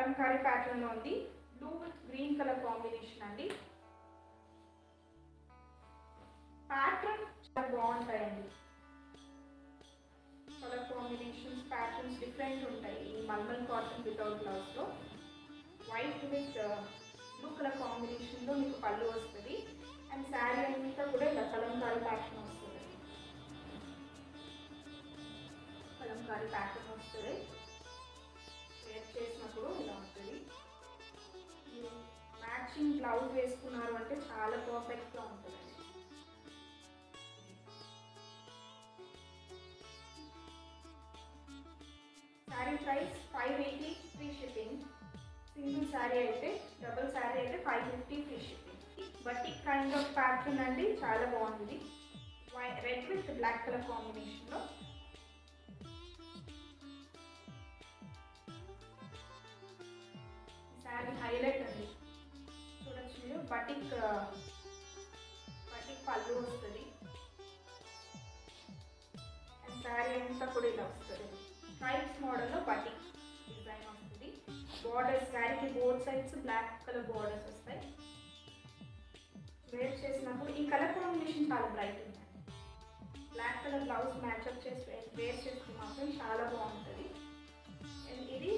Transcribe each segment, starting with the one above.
Kalamkari pattern లో ఉంది. Blue with green colour combination అండి. ప్యాటర్న్ చాలా బాగుంటాయండి. కలర్ కాంబినేషన్స్ ప్యాటర్న్స్ డిఫరెంట్ ఉంటాయి ఈ మల్మల్ కాటన్ వితౌట్ బ్లౌజ్ లో. White with blue colour combination లో మీకు పళ్ళు వస్తుంది. అండ్ శారీ అంతా కూడా ఇలా కలంకారీ ప్యాటర్న్ వస్తుంది. కలంకారీ ప్యాటర్న్ వస్తుంది. వేర్ చేసినప్పుడు ఇలా ఉంటుంది. మ్యాచింగ్ బ్లౌజ్ వేసుకున్నారు అంటే చాలా పర్ఫెక్ట్గా ఉంటుంది. Sari price 580 free shipping. Single sari అయితే, డబుల్ శారీ అయితే 550 free shipping. Batik kind of pattern అండి, చాలా బాగుంది. రెడ్ విత్ బ్లాక్ కలర్ కాంబినేషన్లో. శారీ హైలైట్ అండి, చూడొచ్చు మీరు. బటిక్ పళ్ళు వస్తుంది. అండ్ శారీ అంతా కూడా ఇలా వస్తుంది. స్ట్రైప్స్ మోడల్లో బటిక్ డిజైన్ వస్తుంది. బార్డర్స్ శారీకి both sides black colour borders వస్తాయి. వేర్ చేసినప్పుడు ఈ కలర్ కాంబినేషన్ చాలా బ్రైట్ ఉంది. బ్లాక్ కలర్ బ్లౌజ్ మ్యాచ్అప్ చేసి వేర్ చేస్తే మాత్రం చాలా బాగుంటుంది. అండ్ ఇది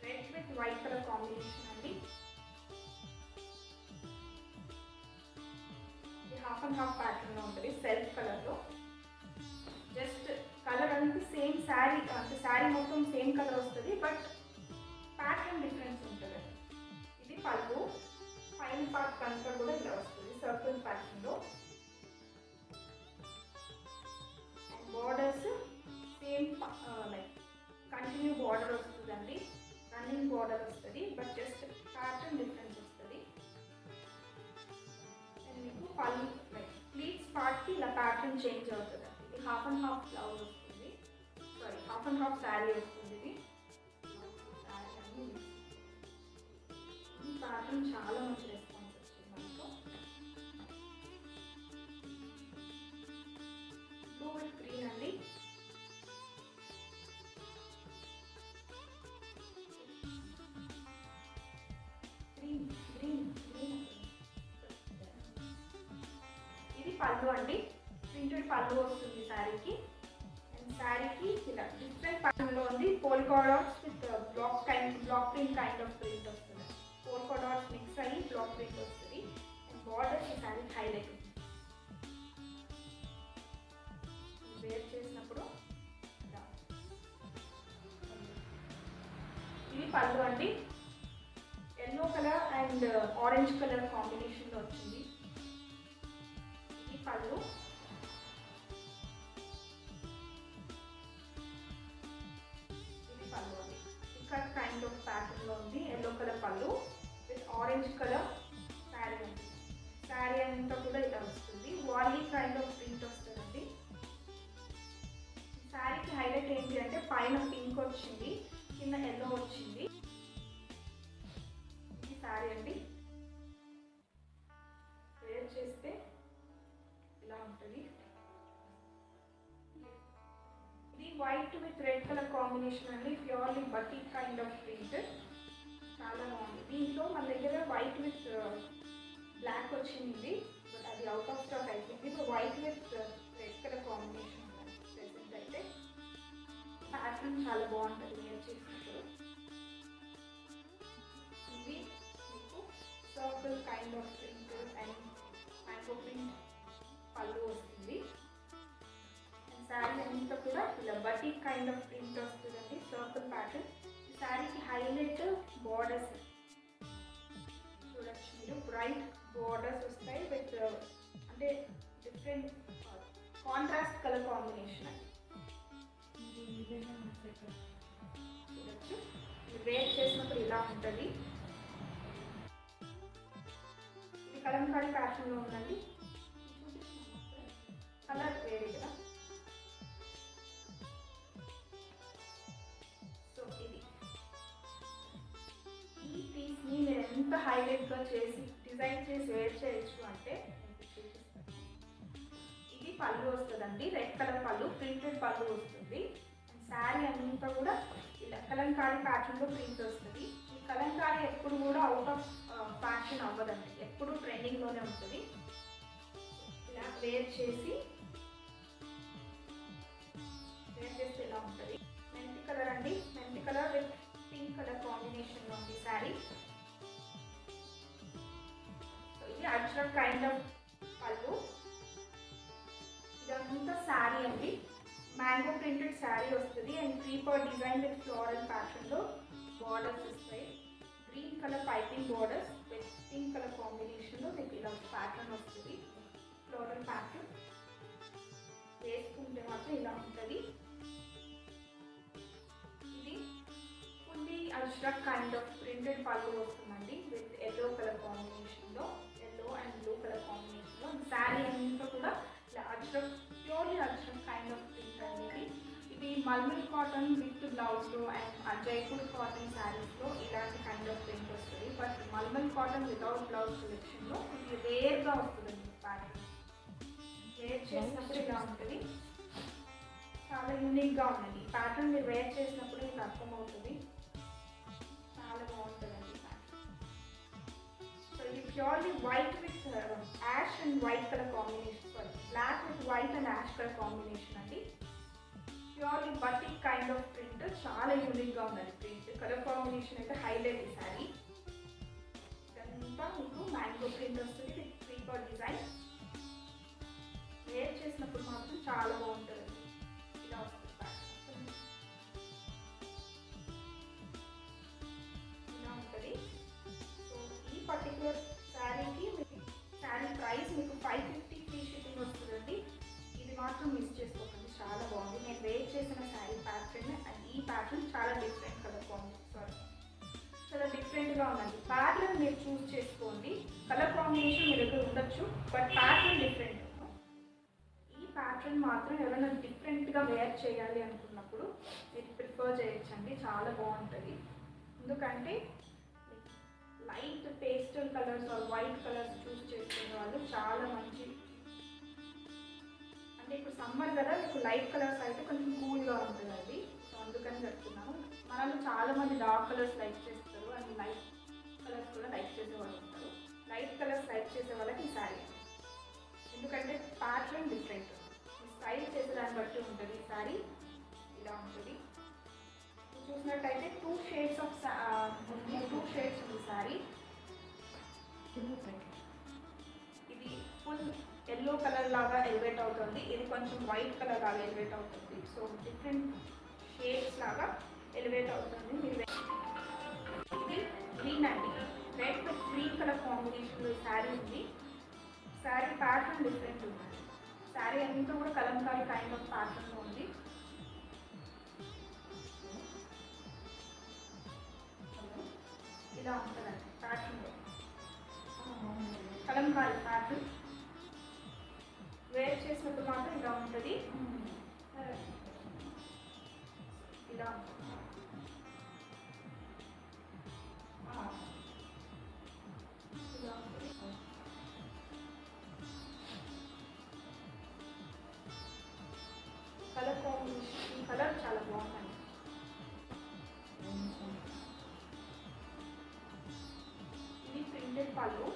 red with white colour combination అండి. ఇది హాఫ్ అండ్ హాఫ్ ప్యాటర్న్లో ఉంటుంది, సెల్ఫ్ కలర్లో. జస్ట్ కలర్ అంతా సేమ్ శారీ, అంటే శారీ మొత్తం సేమ్ కలర్ వస్తుంది, బట్ ప్యాటర్న్ డిఫరెన్స్ ఉంటుంది. ఇది పళ్ళు. ఫైన్ పార్ట్ అంతా కూడా ఇలా వస్తుంది సర్కిల్ ప్యాటర్న్లో. And borders same like continue border వస్తుందండి. రన్నింగ్ బార్డర్ వస్తుంది, బట్ జస్ట్ ప్యాటర్న్ డిఫరెన్స్ వస్తుంది. అండ్ మీకు పళ్ళు లైక్ ప్లీట్స్ పార్ట్కి ఇలా ప్యాటర్న్ చేంజ్ అవుతుంది. ఇది హాఫ్ అండ్ హాఫ్ బ్లౌజ్ వస్తుంది, sorry half and half sari వస్తుంది. ఇది ఈ ప్యాటర్న్ చాలా మంచి రెస్పాన్స్ వచ్చింది మనకు. బ్లూ విత్ గ్రీన్ అండి. Green green green. ఇది పళ్ళు అండి, ప్రింటెడ్ పళ్ళు వస్తుంది శారీకి. అండ్ శారీకి ఇలా డిఫరెంట్ ప్యాటర్న్లో ఉంది. Polka dots with block print kind of print వస్తుంది. పోల్కా డాట్స్ మిక్స్ అయ్యి బ్లాక్ ప్రింట్ వస్తుంది. అండ్ బార్డర్స్ ఈ శారీకి హైలైట్ ఉంది. వేర్ చేసినప్పుడు ఇది పళ్ళు అండి. Yellow colour and orange colour కాంబినేషన్లో వచ్చింది. ఇది పళ్ళు. ఇక్కడ కైండ్ ఆఫ్ ప్యాటర్న్లో ఉంది. Yellow colour pallu with orange colour sari ఉంది. శారీ అంతా కూడా ఇలా వస్తుంది. వాలీ కైండ్ ఆఫ్ ప్రింట్ వస్తుందండి. శారీకి హైలైట్ ఏంటి అంటే పైన పింక్ వచ్చింది, కింద ఎల్లో వచ్చింది. ఈ శారీ అండి, వేర్ చేస్తే ఇలా ఉంటుంది. ఇది white with red colour combination అండి. Purely batik kind of print, చాలా బాగుంది. దీంట్లో మన దగ్గర వైట్ విత్ బ్లాక్ వచ్చింది, బట్ అది అవుట్ ఆఫ్ స్టాక్ అయిపోయింది. ఇప్పుడు white with red colour combination present అయితే. ప్యాటర్న్ చాలా బాగుంటుంది వేర్ చేసినప్పుడు. ఇది మీకు circle kind of print and mango print పళ్ళు వస్తుంది. శారీ అంతా కూడా ఇలా బటిక్ కైండ్ ఆఫ్ ప్రింట్ వస్తుందండి, సర్కిల్ ప్యాటర్న్. ఈ శారీకి హైలైట్ బార్డర్స్ చూడొచ్చు మీరు. బ్రైట్ బార్డర్స్ వస్తాయి విత్ అంటే డిఫరెంట్ కాంట్రాస్ట్ కలర్ కాంబినేషన్ అండి. చూడొచ్చు, వేర్ చేసినప్పుడు ఇలా ఉంటుంది. ఇది కలంకారీ ప్యాటర్న్లో ఉందండి. కలర్ వేరే కదా. ఈ పీస్ని మీరు ఎంత హైలైట్గా చేసి డిజైన్ చేసి వేర్ చేయొచ్చు అంటే చూపిస్తాను. ఇది పళ్ళు వస్తుందండి, రెడ్ కలర్ పళ్ళు, ప్రింటెడ్ పళ్ళు వస్తుంది. శారీ అంతా కూడా ఇలా కలంకారీ ప్యాటర్న్లో ప్రింట్ వస్తుంది. ఈ కలంకారీ ఎప్పుడు కూడా అవుట్ ఆఫ్ ఫ్యాషన్ అవ్వదండి, ఎప్పుడు ట్రెండింగ్లోనే ఉంటుంది. ఇలా వేర్ చేస్తే ఇలా ఉంటుంది. మెంతి కలర్ అండి, మెంతి కలర్ విత్ పింక్ కలర్ కాంబినేషన్లో ఉంది శారీ. సో ఇది అజ్రక్ కైండ్ ఆఫ్ పళ్ళు. ఇదంతా శారీ అండి, మ్యాంగో ప్రింటెడ్ శారీ వస్తుంది and creeper design with floral ప్యాటర్న్లో బార్డర్స్ వస్తాయి. Green colour piping borders with pink colour కాంబినేషన్లో మీకు ఇలా ప్యాటర్న్ వస్తుంది, ఫ్లోరల్ ప్యాటర్న్. వేసుకుంటే మాత్రం ఇలా ఉంటుంది. ఇది fully Ajrakh kind of printed pallu వస్తుందండి విత్ ఎల్లో కలర్ కాంబినేషన్లో, ఎల్లో అండ్ బ్లూ కలర్ కాంబినేషన్లో. శారీ అంతా కూడా ఇలా Ajrakh, purely Ajrakh kind of print అనేది. ఇది మల్మల్ కాటన్ విత్ బ్లౌజ్లో అండ్ జైపూర్ కాటన్ శారీస్లో ఇలాంటి కైండ్ ఆఫ్ ప్రింట్ వస్తుంది. But mulmul cotton without blouse కలెక్షన్లో ఇది రేర్గా వస్తుందండి ప్యాటర్న్. వేర్ చేసినప్పుడు ఇలా ఉంటుంది, చాలా యూనిక్గా ఉందండి. ఈ ప్యాటర్న్ మీరు వేర్ చేసినప్పుడు మీకు అర్థమవుతుంది, చాలా బాగుంటుందండి ప్యాటర్న్. సో ఇది purely white with ash and white colour combination, sorry black with white and ash colour combination అండి. Purely batik kind of print, చాలా యూనిక్గా ఉందండి ప్రింట్. కలర్ కాంబినేషన్ అయితే హైలైట్ ఈ శారీ. ఇదంతా మీకు మ్యాంగో ప్రింట్ వస్తుంది విత్ క్రీపర్ డిజైన్. వేర్ చేసినప్పుడు మాత్రం చాలా బాగుంటుంది. ఇలా వస్తుంది ప్యాటర్న్, ఇలా ఉంటుంది. సో ఈ పర్టికులర్ శారీకి మీకు శారీ ప్రైస్ మీకు 550 ఫ్రీ షిప్పింగ్ వస్తుందండి. ఇది మాత్రం మిస్ చేసుకోకండి, చాలా బాగుంది. నేను వేర్ చేసిన శారీ ప్యాటర్న్ అండ్ ఈ ప్యాటర్న్ చాలా డిఫరెంట్ కలర్ కాంబినేషన్, సారీ చాలా డిఫరెంట్గా ఉందండి. ప్యాటర్న్ మీరు చూస్ చేసుకోండి, కలర్ కాంబినేషన్ మీ దగ్గర ఉండొచ్చు బట్ ప్యాటర్న్ డిఫరెంట్. ప్యాటర్న్ మాత్రం ఎవరైనా డిఫరెంట్గా వేర్ చేయాలి అనుకున్నప్పుడు మీరు ప్రిఫర్ చేయొచ్చండి, చాలా బాగుంటుంది. ఎందుకంటే light pastel colours or white colours choose చేసుకునే వాళ్ళు చాలా మంచి, అంటే ఇప్పుడు సమ్మర్ కదా మీకు లైట్ కలర్స్ అయితే కొంచెం కూల్గా ఉంటుందండి. సో అందుకని చెప్తున్నాను. మనల్ని చాలామంది డార్క్ కలర్స్ లైక్ చేస్తారు అండ్ లైట్ కలర్స్ కూడా లైక్ చేసే వాళ్ళు ఉంటారు. లైట్ కలర్స్ లైక్ చేసే వాళ్ళకి ఈ శారీ, ఎందుకంటే ప్యాటర్న్ డిఫరెంట్, స్టైల్ చేసేదాన్ని బట్టి ఉంటుంది. ఈ శారీ ఇలా ఉంటుంది. చూసినట్టయితే 2 షేడ్స్ ఉంది శారీ. ఇది ఫుల్ ఎల్లో కలర్ లాగా ఎలివేట్ అవుతుంది, ఇది కొంచెం వైట్ కలర్ లాగా ఎలివేట్ అవుతుంది. సో డిఫరెంట్ షేడ్స్ లాగా ఎలివేట్ అవుతుంది. మీరు ఇది గ్రీన్ అండి, రెడ్ విత్ గ్రీన్ కలర్ కాంబినేషన్లో ఈ శారీ ఉంది. శారీ ప్యాటర్న్ డిఫరెంట్ ఉందండి. శారీ అంతా కూడా కలంకారీ కైండ్ ఆఫ్ ప్యాటర్న్లో ఉంది. ఇలా ఉంటుందండి ప్యాటర్న్లో, కలంకారీ ప్యాటర్న్. వేర్ చేసినప్పుడు మాత్రం ఇలా ఉంటుంది, ఇలా కలర్ కాంబినేషన్. ఈ కలర్ చాలా బాగుందండి. ఇది ప్రింటెడ్ పళ్ళు,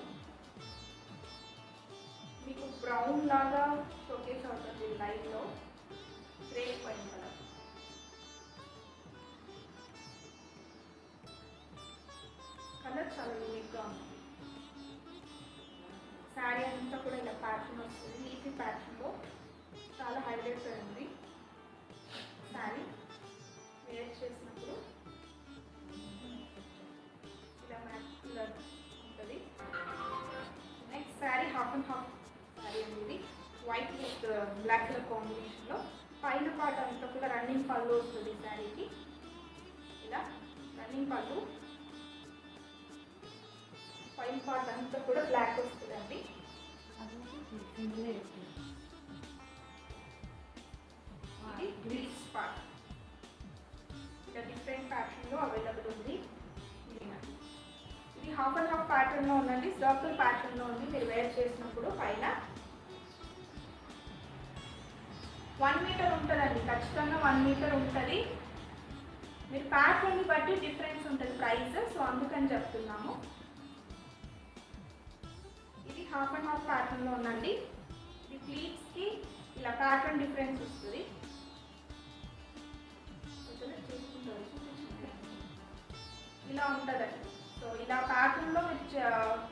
మీకు బ్రౌన్ లాగా షోకేస్ అవుతుంది లైట్లో, గ్రేప్ వైన్ కలర్. కలర్ చాలా యూనిక్గా ఉంది. శారీ అంతా కూడా ఇలా ప్యాటర్న్ వస్తుంది, లీఫీ ప్యాటర్న్లో చాలా హైలైట్ ఉంది శారీ. వేర్ చేసినప్పుడు ఇలా మ్యాట్ కలర్ ఉంటుంది. Next sari half and half sari అనేది వైట్ విత్ బ్లాక్ కలర్ కాంబినేషన్లో. పైన పార్ట్ అంతా కూడా రన్నింగ్ పళ్ళు వస్తుంది శారీకి, ఇలా రన్నింగ్ పళ్ళు. పైన పార్ట్ అంతా కూడా బ్లాక్ వస్తుందండి. ఇది గ్రీస్ పార్ట్, ఇలా డిఫరెంట్ ప్యాటర్న్లో అవైలబుల్ ఉంది. ఇది హాఫ్ అండ్ హాఫ్ ప్యాటర్న్లో ఉందండి, సర్కిల్ ప్యాటర్న్లో ఉంది. మీరు వేర్ చేసినప్పుడు పైన 1 మీటర్ ఉంటుందండి, ఖచ్చితంగా 1 మీటర్ ఉంటుంది. మీరు ప్యాటర్న్ని బట్టి డిఫరెన్స్ ఉంటుంది ప్రైస్, సో అందుకని చెప్తున్నాము. ఇది హాఫ్ అండ్ హాఫ్ ప్యాటర్న్లో ఉందండి. ఇది ప్లీట్స్కి ఇలా ప్యాటర్న్ డిఫరెన్స్ వస్తుంది. ఇలా ఉంటుందండి. సో ఇలా ప్యాటర్న్లో మీరు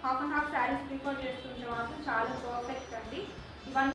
half and half saris prefer చేస్తుంటే మాత్రం చాలా పర్ఫెక్ట్ అండి. ఇవన్నీ